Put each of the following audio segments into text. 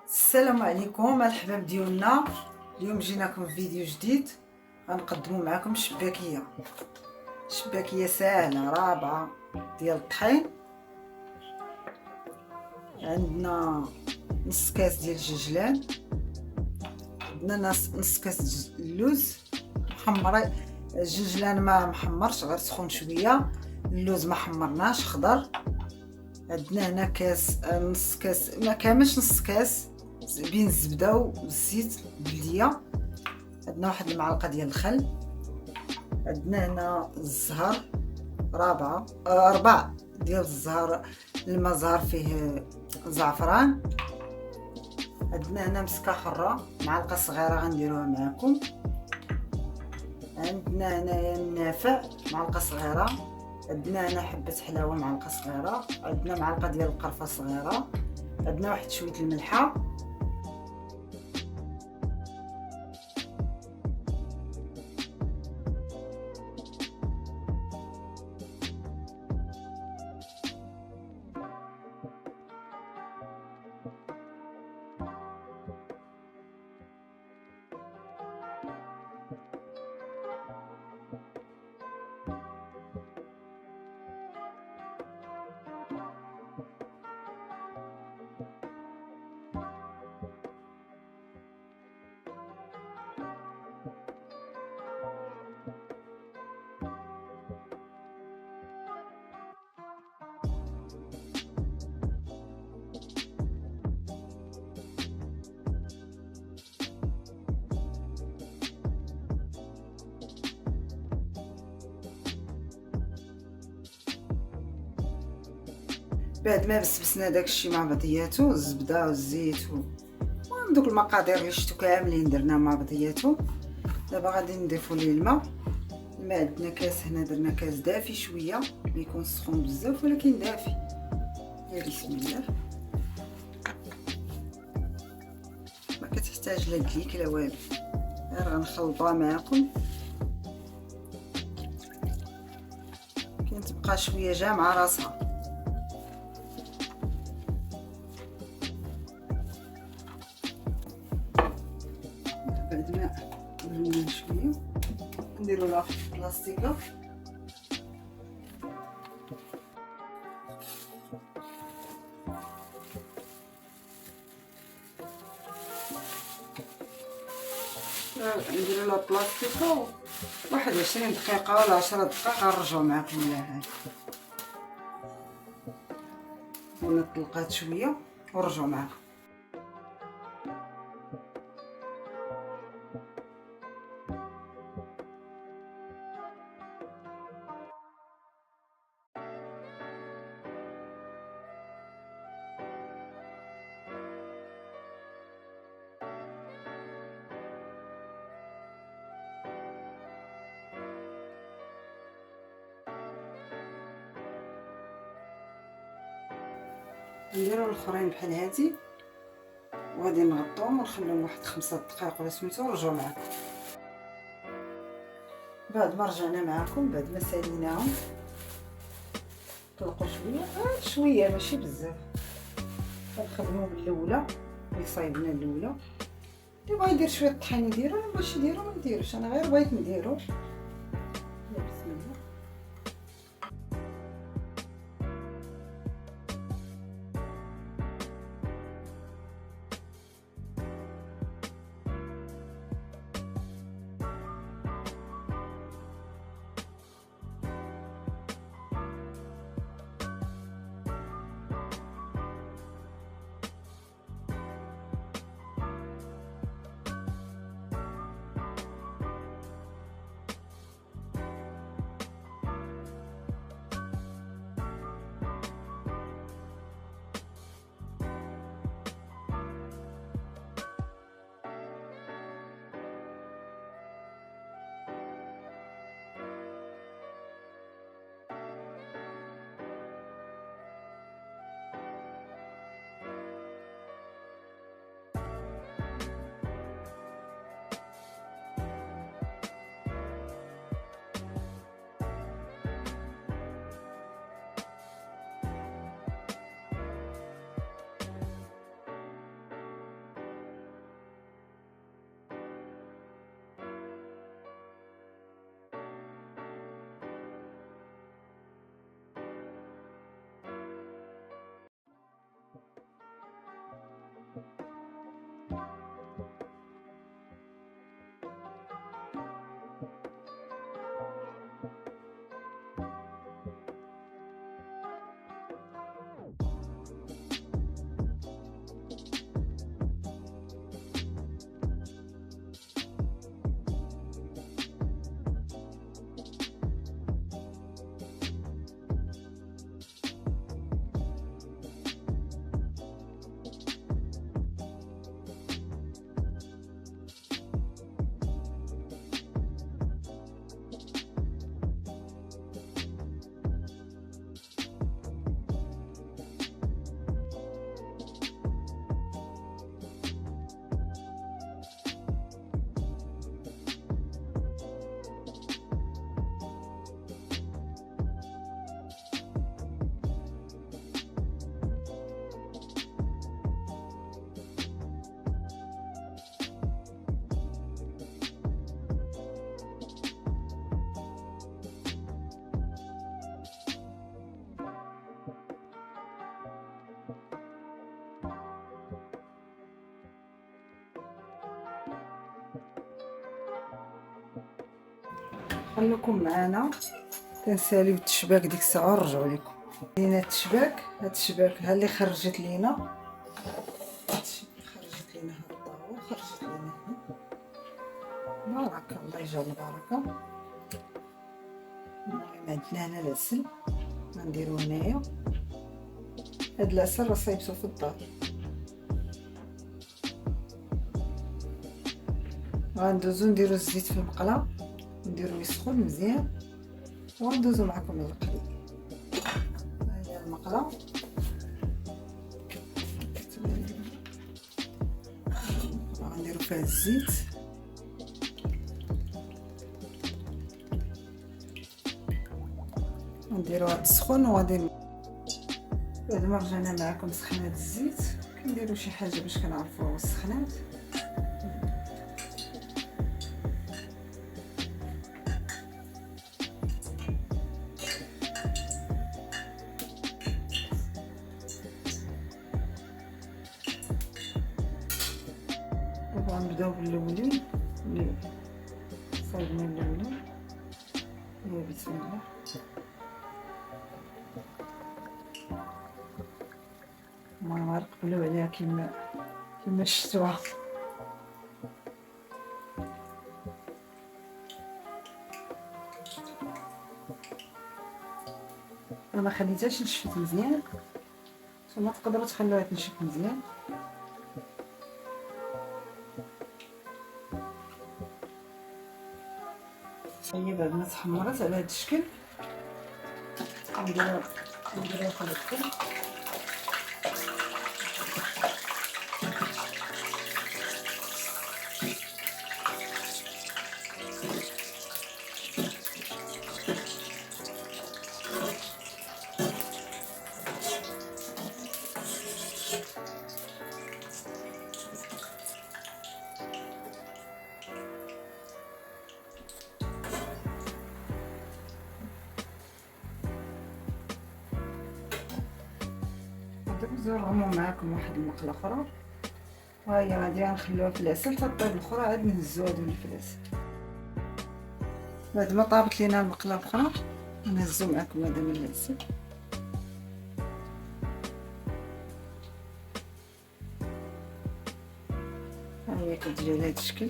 السلام عليكم الحباب ديالنا. اليوم جيناكم في فيديو جديد غنقدموا معكم شباكيه ساهله رابعه ديال الطحين. عندنا نص كاس ديال الججلان، عندنا نص كاس اللوز محمر. الججلان ما محمرش، غير سخون شويه. اللوز ما حمرناش، خضر. عندنا هنا كاس نص كاس، ما كاملش نص كاس، بين الزبده والزيت البلديه. عندنا واحد المعلقه ديال الخل. عندنا هنا الزهر ربع ديال الزهر، الماء زهر فيه زعفران. عندنا هنا مسكه حره معلقه صغيره غنديروها معكم. عندنا هنايا النافع معلقه صغيره. عندنا هنا حبه حلاوه معلقه صغيره. عندنا معلقه ديال القرفه صغيره. عندنا واحد شويه الملحه. بعد ما بسبسنا داكشي مع بعضياتو، الزبده والزيت ودوك المقادير اللي شفتو كاملين درنا مع بعضياتو. دابا غادي نضيفو ليه الماء. عندنا كاس هنا، درنا كاس دافي شويه، ما يكونش سخون بزاف ولكن دافي. يا بسم الله، ما كتحتاج لا دليك لا والو، غير غنخلطوها معكم. كتبقى شويه جامعه راسها. بعد ما ولينا شويه نديرو لها بلاستيكه. نديرو لها بلاستيكه واحد 20 دقيقه ولا 10 دقائق، غنرجعو معكم لها. ولا طلقات شويه ونرجعو معكم. نديرو الاخرين بحال هادي وغادي نغطوهم ونخليهم واحد 5 دقائق ولا سميتو ونرجعو معكم. بعد ما رجعنا معكم، بعد ما ساليناهم، طلقوا شويه ماشي بزاف. غنخدمو بالاولى اللي صايبنا الاولى. اللي بغا يدير شويه الطحين يديرو، اللي مبغاش يديرو ما نديروش. انا غير بغيت نديرو. بسم الله. خليكم معنا كنساليو التشباك ديك الساعه ونرجعوا لكم. لينا التشباك، هاد التشباك ها اللي خرجت لينا، خرجت لينا هاد الطاوله، خرجت لينا هنا. بارك الله يجعل البركه. المهم عندنا هنا العسل غنديرو هنايا. هاد العسل راه صايبتو في الدار. غندوزو نديرو الزيت في المقله، نديرو يسخن مزيان وغندوزو معكم القلي. ها هي المقله، غنديرو فيها الزيت. غنديروها تسخن وغادي بعد ما رجعنا معكم سخنات الزيت كنديرو شي حاجه باش كنعرفوا واش سخنات. دابا غنبداو بالاولين اللي صايبنا الاولين. يا بسم الله. ما غنقبلو عليها كيما شفتوها. ما خليتهاش نشفت مزيان، ثم تقدروا تخلوها تنشف مزيان. هي بعد ما تحمرت على هذا الشكل نديروها في الفرن. نزورهم معاكم واحد المقله اخرى، وهي غادي نخليوها في العسل حتى طيب الاخرى عاد نهزوها تولي في العسل. بعد ما طابت لينا المقله الاخرى نهزو معاكم هذا من العسل. ها هي كتجي على هذا الشكل.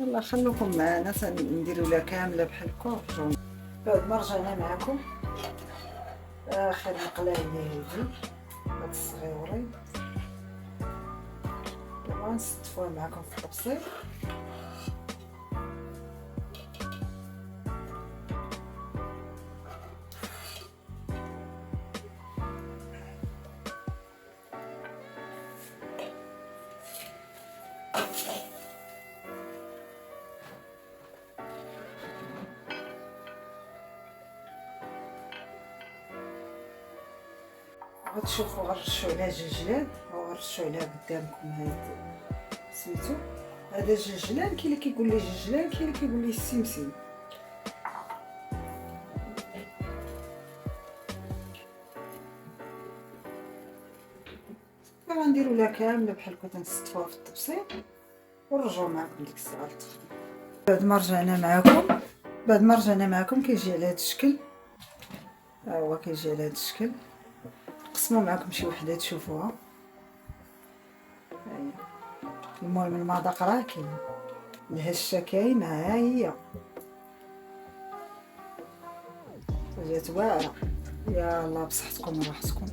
يلا خلوكم معنا نديرو لها كامله بحال هكا. بعد ما رجعنا معاكم اخر مقله هي هذه هاد الصغيورين. دابا نستفوها معكم في التبسيط. غتشوفوا غنرشوا عليها جلجلان، وغنرشوا عليها قدامكم هاد سميتو هذا الجلجلان. كاين اللي كيقول لي جلجلان، كاين اللي كيقول لي السمسم. غنديروا لها كامله بحال هكا تنستفوها في التبسيط ونرجعوا معكم ديك الساعه للتخديم. بعد ما رجعنا معكم كيجي على هذا الشكل. ها هو كيجي على هذا الشكل. نقسمو معكم شي وحده تشوفوها. هاهي المهم المذاق راه كاين، الهشه كاينه. ها هي جات واعره. يلا بصحتكم وراحتكم.